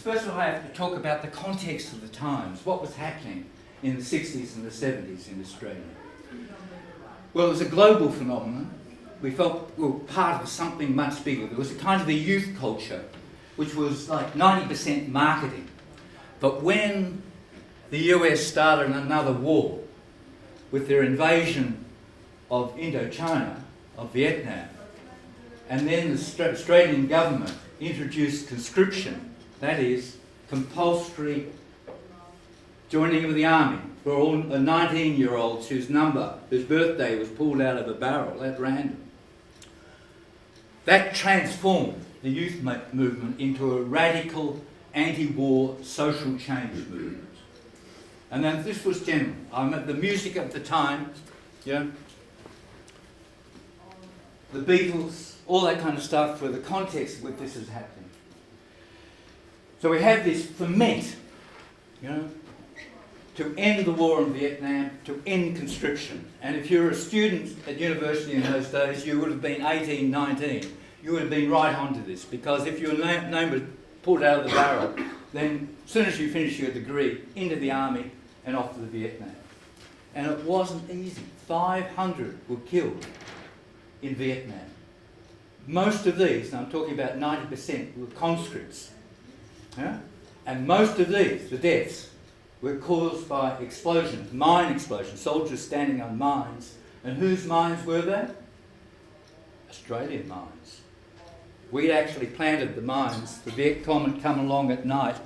first of all I have to talk about the context of the times, what was happening in the 60s and the 70s in Australia. Well, it was a global phenomenon. We felt we were part of something much bigger. There was a kind of a youth culture, which was like 90% marketing. But when the US started another war with their invasion of Indochina, of Vietnam, and then the Australian government introduced conscription, that is, compulsory joining of the army for all 19-year-olds whose birthday was pulled out of a barrel at random. That transformed the youth movement into a radical anti-war social change movement. And then this was general. The music at the time, the Beatles, all that kind of stuff, for the context with this is happening. So we have this ferment, to end the war in Vietnam, to end conscription. And if you were a student at university in those days, you would have been 18, 19. You would have been right onto this, because if your name was pulled out of the barrel, then as soon as you finish your degree, into the army and off to the Vietnam. And it wasn't easy. 500 were killed in Vietnam. Most of these, and I'm talking about 90%, were conscripts. And most of these, the deaths, were caused by explosions, mine explosions, soldiers standing on mines. And whose mines were they? Australian mines. We actually planted the mines. The Viet Cong would come along at night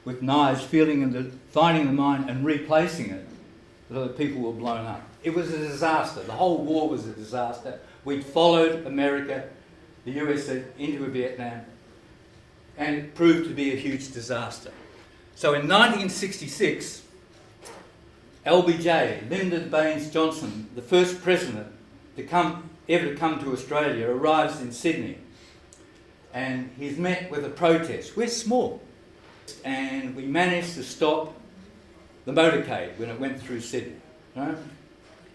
with knives, finding the mine and replacing it so that people were blown up. It was a disaster. The whole war was a disaster. We'd followed America, the USA, into Vietnam, and it proved to be a huge disaster. So in 1966, LBJ, Lyndon Baines Johnson, the first president ever to come to Australia, arrives in Sydney. And he's met with a protest. We're small. And we managed to stop the motorcade when it went through Sydney.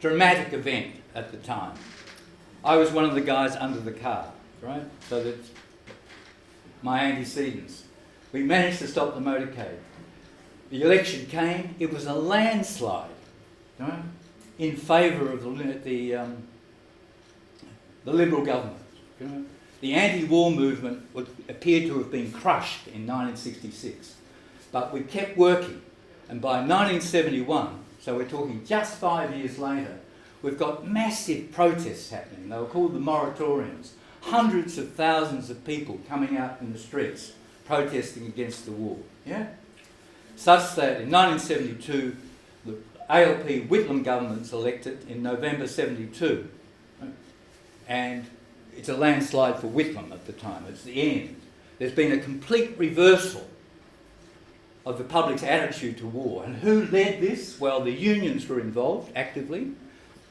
Dramatic event at the time. I was one of the guys under the car, right? So that my antecedents. We managed to stop the motorcade. The election came. It was a landslide, in favour of the Liberal government. The anti-war movement appeared to have been crushed in 1966, but we kept working, and by 1971, so we're talking just 5 years later, we've got massive protests happening. They were called the moratoriums. Hundreds of thousands of people coming out in the streets protesting against the war. Such that in 1972, the ALP Whitlam government's elected in November 72, and it's a landslide for Whitlam at the time. It's the end. There's been a complete reversal of the public's attitude to war. And who led this? Well, the unions were involved actively.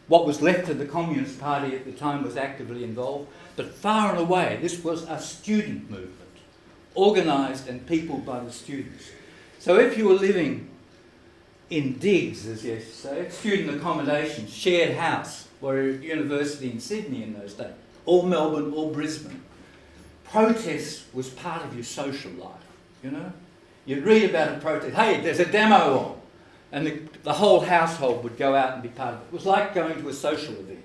What was left of the Communist Party at the time was actively involved. But far and away, this was a student movement, organised and peopled by the students. So if you were living in digs, as you used to say, student accommodation, shared house, or a university in Sydney in those days, or Melbourne, or Brisbane, protest was part of your social life, You'd read about a protest, hey, there's a demo on, and the whole household would go out and be part of it. It was like going to a social event,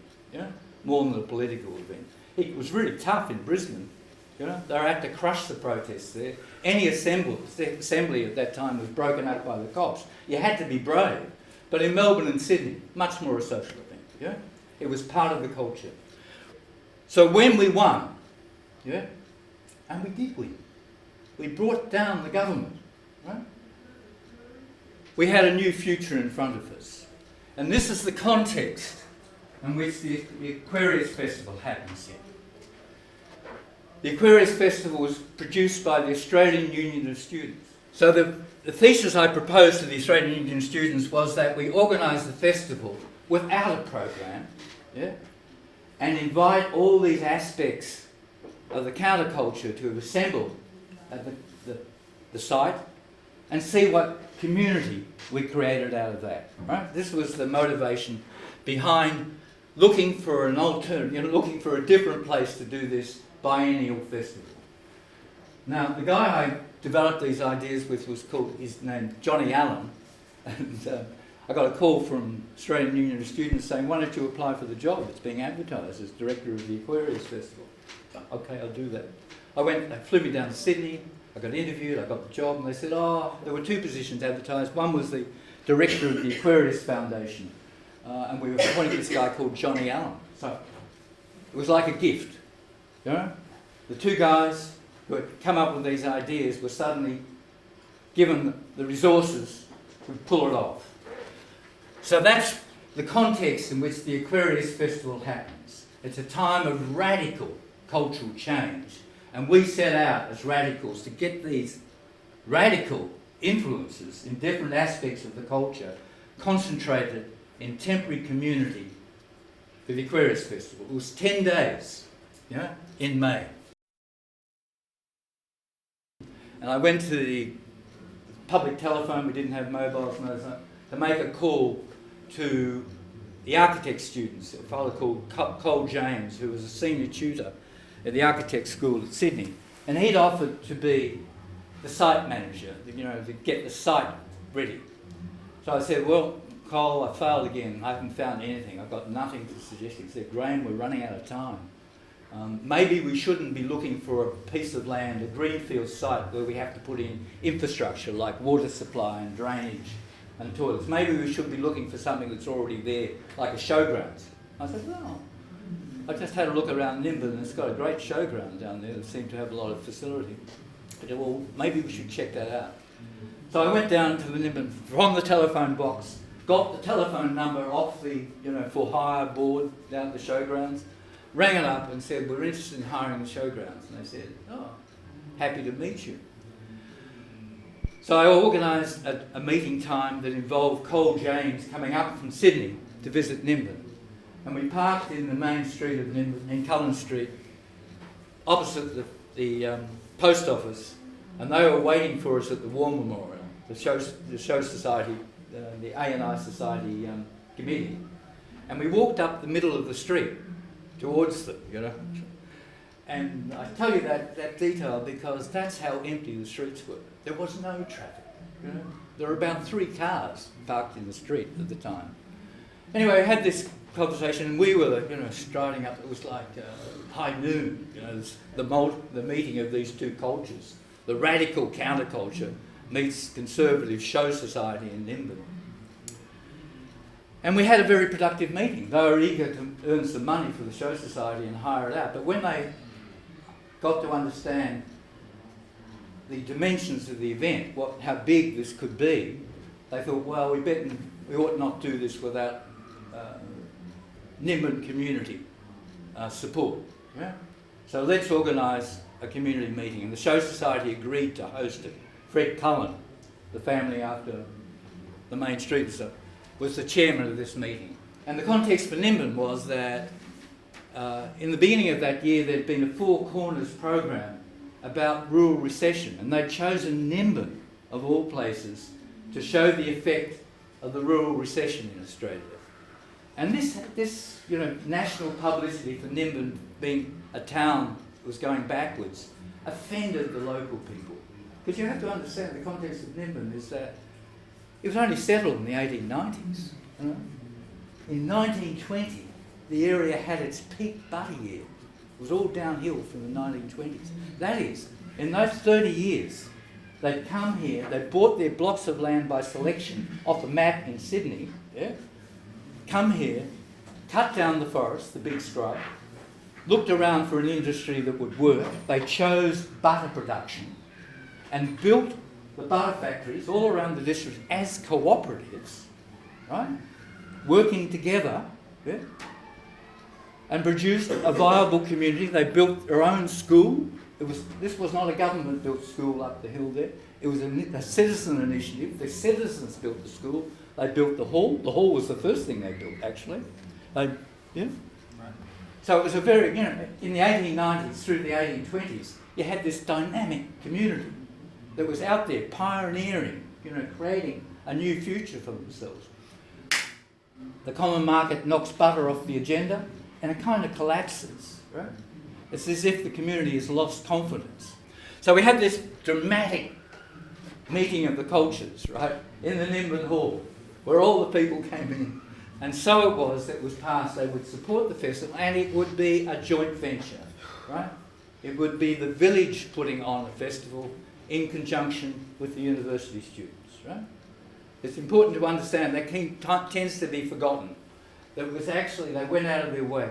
more than a political event. It was really tough in Brisbane, they had to crush the protests there. Any assembly at that time was broken up by the cops. You had to be brave. But in Melbourne and Sydney, much more a social event, It was part of the culture. So when we won, and we did win, we brought down the government, right? We had a new future in front of us. And this is the context in which the Aquarius Festival happens in. The Aquarius Festival was produced by the Australian Union of Students. So the thesis I proposed to the Australian Union of Students was that we organise the festival without a program, and invite all these aspects of the counterculture to assemble at the site and see what community we created out of that. Right? This was the motivation behind looking for an alternative, looking for a different place to do this biennial festival. Now, the guy developed these ideas with was called, his name, Johnny Allen. And I got a call from Australian Union of Students saying, why don't you apply for the job? It's being advertised as director of the Aquarius Festival. Okay, I'll do that. I went, they flew me down to Sydney, I got interviewed, I got the job, and they said, oh, there were 2 positions advertised. One was the director of the Aquarius Foundation, and we were appointing this guy called Johnny Allen. So it was like a gift, you know? The 2 guys who had come up with these ideas were suddenly given the resources to pull it off. So that's the context in which the Aquarius Festival happens. It's a time of radical cultural change, and we set out as radicals to get these radical influences in different aspects of the culture concentrated in temporary community for the Aquarius Festival. It was 10 days, you know, in May. And I went to the public telephone, we didn't have mobiles, to make a call to the architect students, a fellow called Cole James, who was a senior tutor at the architect school at Sydney. And he'd offered to be the site manager, you know, to get the site ready. So I said, well, Cole, I failed again. I haven't found anything. I've got nothing to suggest. He said, Graeme, we're running out of time. Maybe we shouldn't be looking for a piece of land, a greenfield site where we have to put in infrastructure like water supply and drainage and toilets. Maybe we should be looking for something that's already there, like a showgrounds. I said, well, I just had a look around Nimbin and it's got a great showground down there that seemed to have a lot of facility. I said, well, maybe we should check that out. So I went down to the Nimbin from the telephone box, got the telephone number off the, you know, for hire board down at the showgrounds, rang it up and said, we're interested in hiring the showgrounds. And they said, oh, happy to meet you. So I organised a meeting time that involved Cole James coming up from Sydney to visit Nimbin. And we parked in the main street of Nimbin, in Cullen Street, opposite the post office, and they were waiting for us at the War Memorial, the Show Society, the A&I Society committee. And we walked up the middle of the street towards them, you know. And I tell you that detail because that's how empty the streets were. There was no traffic, you know. There were about 3 cars parked in the street at the time. Anyway, I had this conversation and we were, you know, striding up. It was like high noon, you know, the meeting of these 2 cultures. The radical counterculture meets conservative show society in Nimbin. And we had a very productive meeting. They were eager to earn some money for the show society and hire it out. But when they got to understand the dimensions of the event, how big this could be, they thought, well, we ought not do this without Nimbin community support. Yeah? So let's organise a community meeting. And the show society agreed to host it. Fred Cullen, the family after the main street and stuff, was the chairman of this meeting. And the context for Nimbin was that in the beginning of that year there'd been a 4 Corners program about rural recession, and they'd chosen Nimbin, of all places, to show the effect of the rural recession in Australia. And this you know, national publicity for Nimbin being a town that was going backwards offended the local people. Because you have to understand the context of Nimbin is that it was only settled in the 1890s. You know? In 1920, the area had its peak butter year. It was all downhill from the 1920s. That is, in those 30 years, they'd come here, they'd bought their blocks of land by selection off a map in Sydney, yeah? Come here, cut down the forest, the big scrub, looked around for an industry that would work. They chose butter production and built the butter factories all around the district as cooperatives, right? Working together, yeah? And produced a viable community. They built their own school. This was not a government-built school up the hill there. It was a citizen initiative. The citizens built the school. They built the hall. The hall was the first thing they built, actually. Yeah? Right. So it was a very, you know, in the 1890s through the 1820s, you had this dynamic community that was out there pioneering, you know, creating a new future for themselves. The common market knocks butter off the agenda and it kind of collapses, right? It's as if the community has lost confidence. So we had this dramatic meeting of the cultures, right, in the Nimbin Hall, where all the people came in. And so it was passed they would support the festival, and it would be a joint venture, right? It would be the village putting on a festival in conjunction with the university students, right? It's important to understand that tends to be forgotten. That it was actually, they went out of their way.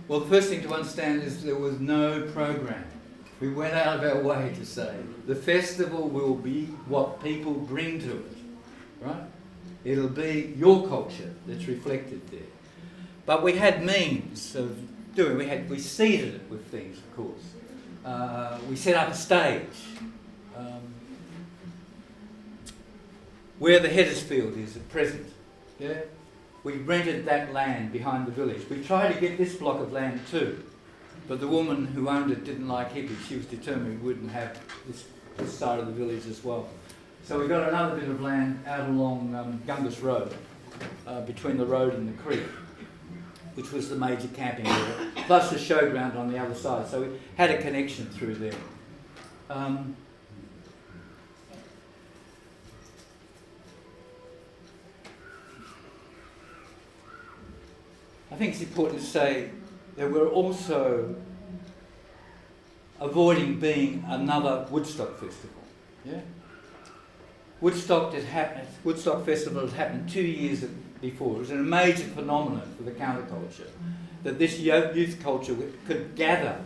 Well, the first thing to understand is there was no program. We went out of our way to say the festival will be what people bring to it, right? It'll be your culture that's reflected there. But we had means of doing. We seeded it with things, of course. We set up a stage where the Heddersfield is at present. Yeah, we rented that land behind the village. We tried to get this block of land too. But the woman who owned it didn't like hippies. She was determined we wouldn't have this side of the village as well. So we got another bit of land out along Gungus Road, between the road and the creek, which was the major camping area, plus the showground on the other side. So we had a connection through there. I think it's important to say that we're also avoiding being another Woodstock festival. Yeah? Woodstock Festival had happened 2 years before. It was a major phenomenon for the counterculture, that this youth culture could gather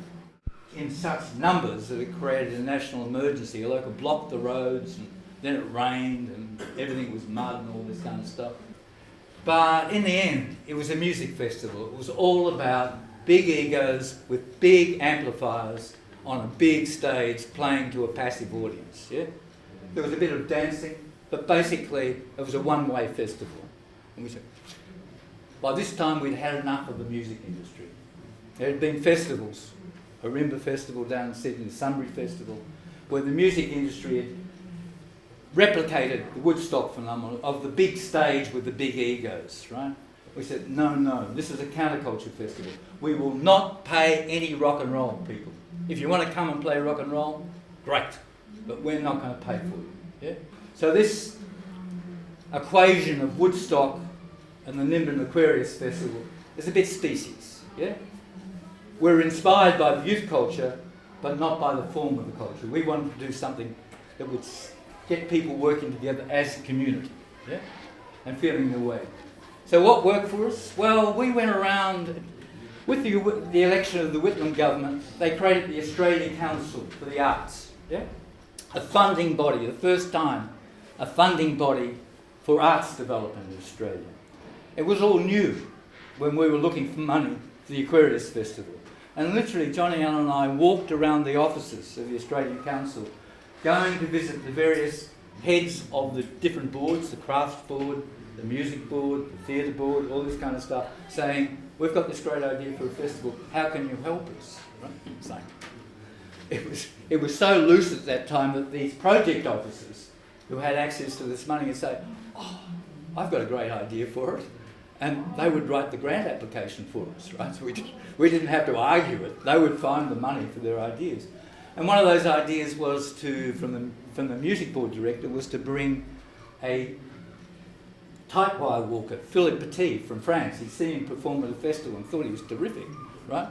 in such numbers that it created a national emergency. Although it could block the roads, and then it rained and everything was mud and all this kind of stuff. But in the end, it was a music festival. It was all about big egos with big amplifiers on a big stage playing to a passive audience. Yeah? There was a bit of dancing, but basically it was a one-way festival. And we said, by this time we'd had enough of the music industry. There had been festivals, a Rimba festival down in Sydney, the Sunbury Festival, where the music industry had replicated the Woodstock phenomenon of the big stage with the big egos, right? We said, no, this is a counterculture festival. We will not pay any rock and roll, people. If you want to come and play rock and roll, great, but we're not going to pay for you. Yeah? So this equation of Woodstock and the Nimbin Aquarius Festival is a bit species. Yeah? We're inspired by the youth culture, but not by the form of the culture. We wanted to do something that would get people working together as a community, yeah? And feeling their way. So what worked for us? Well, we went around, with the election of the Whitlam government, they created the Australian Council for the Arts, yeah? A funding body, the first time a funding body for arts development in Australia. It was all new when we were looking for money for the Aquarius Festival. And literally, Johnny Allen and I walked around the offices of the Australian Council, going to visit the various heads of the different boards, the crafts board, the music board, the theatre board, all this kind of stuff, saying, we've got this great idea for a festival, how can you help us? Right? So it was so loose at that time that these project officers who had access to this money would say, oh, I've got a great idea for it. And they would write the grant application for us, right? So we didn't have to argue it. They would find the money for their ideas. And one of those ideas was from the music board director, was to bring a tight wire walker, Philippe Petit from France. He'd seen him perform at a festival and thought he was terrific, right?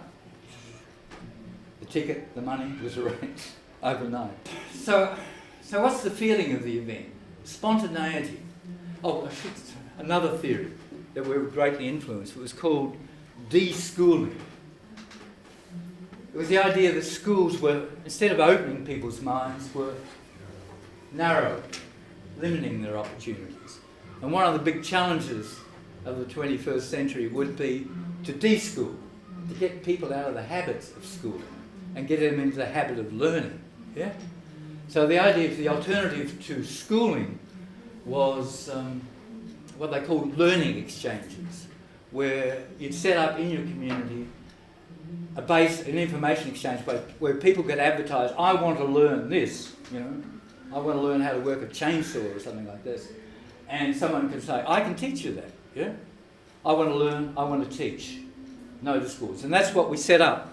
The ticket, the money was arranged overnight. So what's the feeling of the event? Spontaneity. Oh, another theory that we were greatly influenced. It was called de-schooling. It was the idea that schools were, instead of opening people's minds, were narrow, limiting their opportunities. And one of the big challenges of the 21st century would be to de-school, to get people out of the habits of schooling and get them into the habit of learning. Yeah? So the idea of the alternative to schooling was what they called learning exchanges, where you'd set up in your community an information exchange where people could advertise, I want to learn this, I want to learn how to work a chainsaw or something like this. And someone could say, I can teach you that, yeah? I want to learn, I want to teach. No to schools. And that's what we set up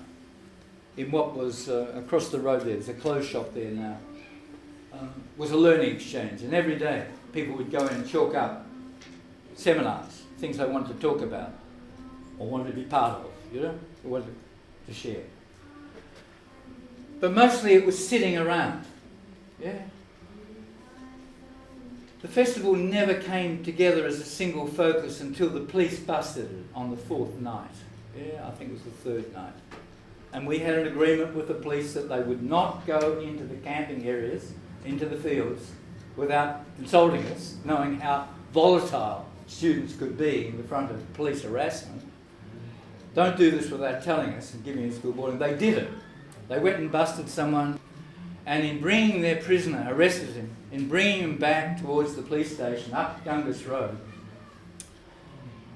in what was across the road there, there's a clothes shop there now, was a learning exchange, and every day people would go in and chalk up seminars, things they wanted to talk about or wanted to be part of, you know, or wanted to share. But mostly it was sitting around, yeah. The festival never came together as a single focus until the police busted it on the fourth night. Yeah, I think it was the third night. And we had an agreement with the police that they would not go into the camping areas, into the fields, without consulting us, knowing how volatile students could be in the front of police harassment. Don't do this without telling us and giving us good warning. They did it. They went and busted someone, and in bringing their prisoner, arrested him, in bringing him back towards the police station up Gungus Road,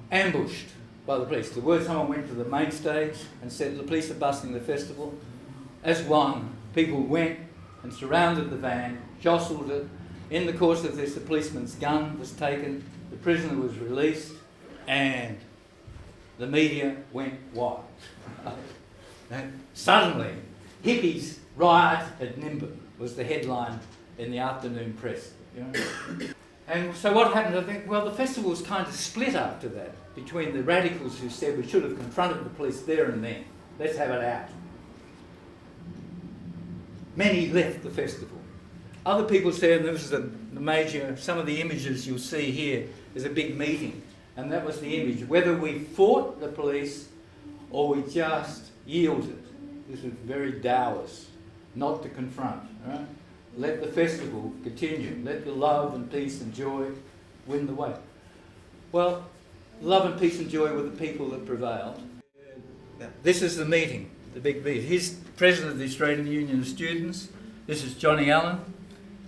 ambushed by the police. The word someone went to the main stage and said the police are busting the festival. As one, people went and surrounded the van, jostled it. In the course of this, the policeman's gun was taken, the prisoner was released, and the media went wild. And suddenly, hippies riot at Nimbin was the headline in the afternoon press. You know? And so what happened, I think, well, the festival was kind of split after that between the radicals who said we should have confronted the police there and then. Let's have it out. Many left the festival. Other people said, and this is the major, some of the images you'll see here, is a big meeting. And that was the image. Whether we fought the police or we just yielded. This was very Taoist, not to confront. Right? Let the festival continue. Let the love and peace and joy win the way. Well, love and peace and joy were the people that prevailed. This is the meeting, the big meeting. Here's President of the Australian Union of Students. This is Johnny Allen.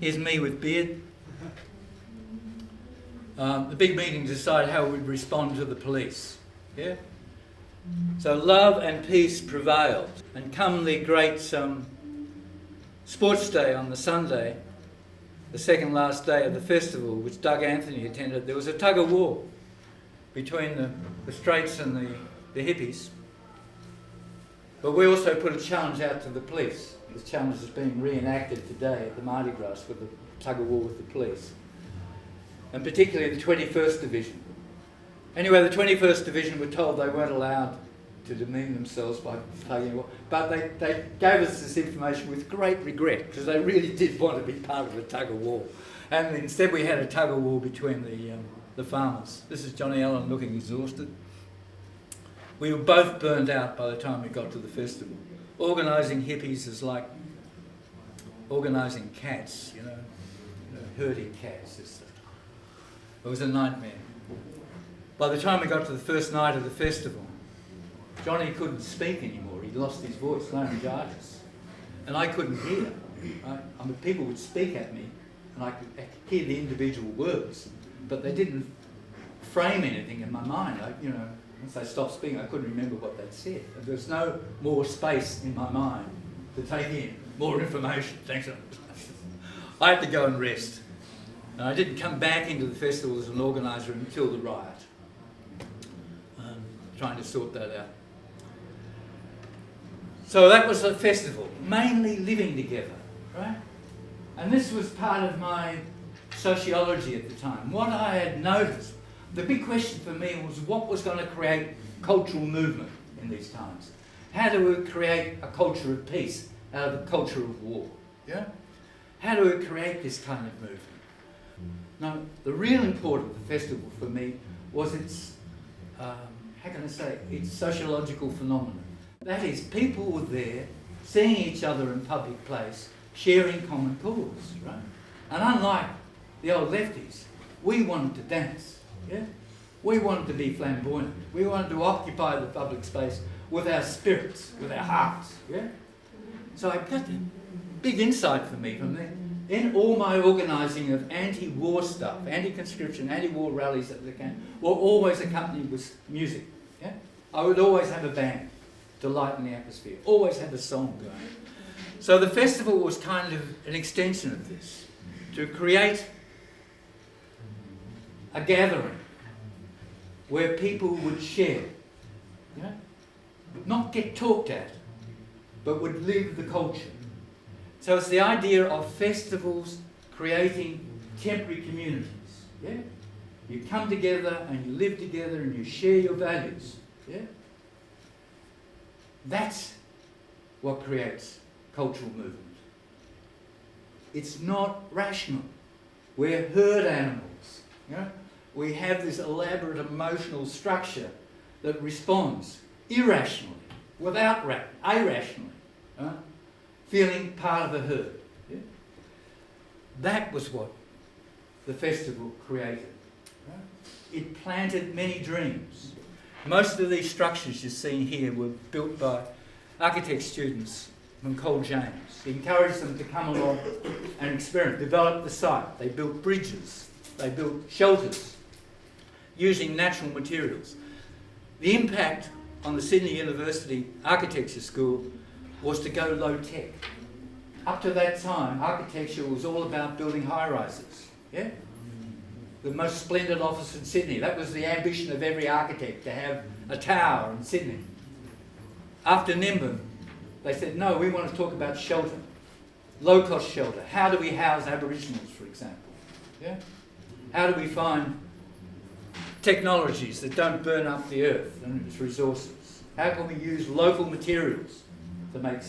Here's me with beard. The big meeting decided how we'd respond to the police. Yeah? So love and peace prevailed. And come the great sports day on the Sunday, the second last day of the festival, which Doug Anthony attended, there was a tug of war between the straights and the hippies. But we also put a challenge out to the police. This challenge is being reenacted today at the Mardi Gras with the tug of war with the police. And particularly the 21st Division. Anyway, the 21st Division were told they weren't allowed to demean themselves by tugging war. But they gave us this information with great regret, because they really did want to be part of the tug of war. And instead we had a tug of war between the farmers. This is Johnny Allen looking exhausted. We were both burned out by the time we got to the festival. Organising hippies is like organising cats, you know, herding cats. It was a nightmare. By the time we got to the first night of the festival, Johnny couldn't speak anymore. He'd lost his voice, laryngitis. And I couldn't hear. I mean, people would speak at me, and I could hear the individual words, but they didn't frame anything in my mind. Once they stopped speaking, I couldn't remember what they'd said. And there was no more space in my mind to take in more information. Thanks. I had to go and rest. And I didn't come back into the festival as an organiser until the riot. Trying to sort that out. So that was a festival, mainly living together, right? And this was part of my sociology at the time. What I had noticed, the big question for me was what was going to create cultural movement in these times? How do we create a culture of peace out of a culture of war? Yeah? How do we create this kind of movement? Now, the real importance of the festival for me was its, its sociological phenomenon. That is, people were there, seeing each other in public place, sharing common cause, right? And unlike the old lefties, we wanted to dance, yeah? We wanted to be flamboyant. We wanted to occupy the public space with our spirits, with our hearts, yeah? So I got a big insight for me from there. In all my organising of anti-war stuff, anti-conscription, anti-war rallies at the camp, were always accompanied with music, yeah? I would always have a band to lighten the atmosphere, always have a song going. So the festival was kind of an extension of this, to create a gathering where people would share, you know? Not get talked at, but would live the culture. So it's the idea of festivals creating temporary communities. Yeah? You come together and you live together and you share your values. Yeah? That's what creates cultural movement. It's not rational. We're herd animals. You know? We have this elaborate emotional structure that responds irrationally, irrationally, feeling part of a herd. Yeah? That was what the festival created. Right? It planted many dreams. Most of these structures you're seeing here were built by architect students from Cole James. He encouraged them to come along and experiment, develop the site. They built bridges, they built shelters using natural materials. The impact on the Sydney University Architecture School was to go low tech. Up to that time, architecture was all about building high-rises. Yeah? The most splendid office in Sydney. That was the ambition of every architect, to have a tower in Sydney. After Nimbin, they said, no, we want to talk about shelter, low-cost shelter. How do we house Aboriginals, for example? Yeah? How do we find technologies that don't burn up the earth and its resources? How can we use local materials to make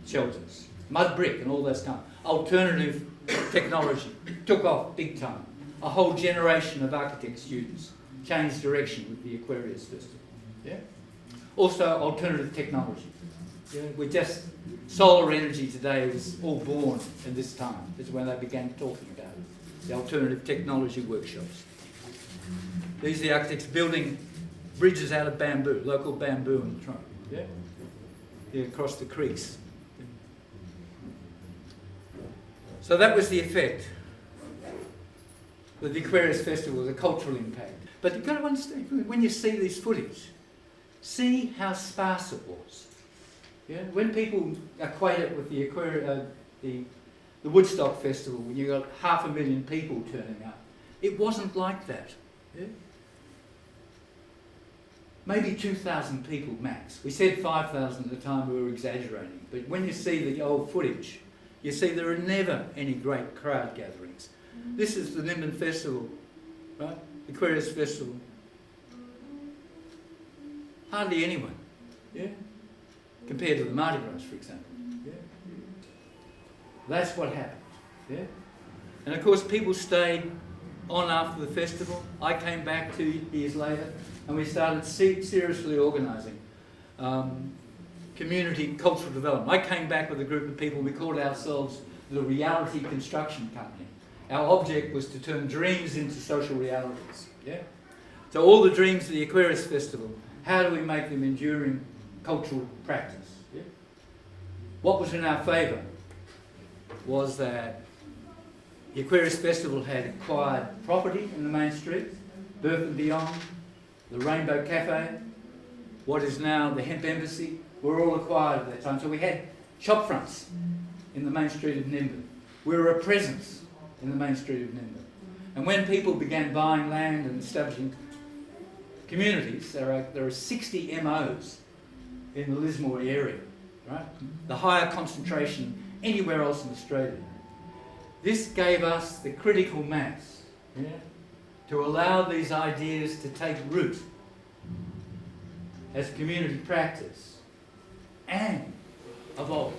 shelters? Mud brick and all that stuff. Alternative technology took off big time. A whole generation of architect students changed direction with the Aquarius Festival. Yeah? Also, alternative technology. Yeah? Solar energy today is all born in this time. This is when they began talking about it. The alternative technology workshops. These are the architects building bridges out of bamboo, local bamboo in the trunk. Yeah? Yeah, across the creeks. So that was the effect. The Aquarius Festival was a cultural impact. But you've got to understand, when you see this footage, see how sparse it was. Yeah? When people equate it with the Woodstock Festival, when you got 500,000 people turning up, it wasn't like that. Yeah? Maybe 2,000 people max. We said 5,000 at the time, we were exaggerating. But when you see the old footage, you see there are never any great crowd gatherings. This is the Nimbin Festival, right? The Aquarius Festival. Hardly anyone, yeah? Compared to the Mardi Gras, for example. Yeah? That's what happened, yeah? And of course people stayed on after the festival. I came back 2 years later and we started seriously organising community cultural development. I came back with a group of people. We called ourselves the Reality Construction Company. Our object was to turn dreams into social realities. Yeah? So all the dreams of the Aquarius Festival, how do we make them enduring cultural practice? Yeah? What was in our favour was that the Aquarius Festival had acquired property in the main street, Birth and Beyond, the Rainbow Cafe, what is now the Hemp Embassy, were all acquired at that time. So we had shop fronts in the main street of Nimbin. We were a presence in the main street of Nimbin. And when people began buying land and establishing communities, there are 60 MOs in the Lismore area, right? The higher concentration anywhere else in Australia. This gave us the critical mass, yeah, to allow these ideas to take root as community practice and evolve.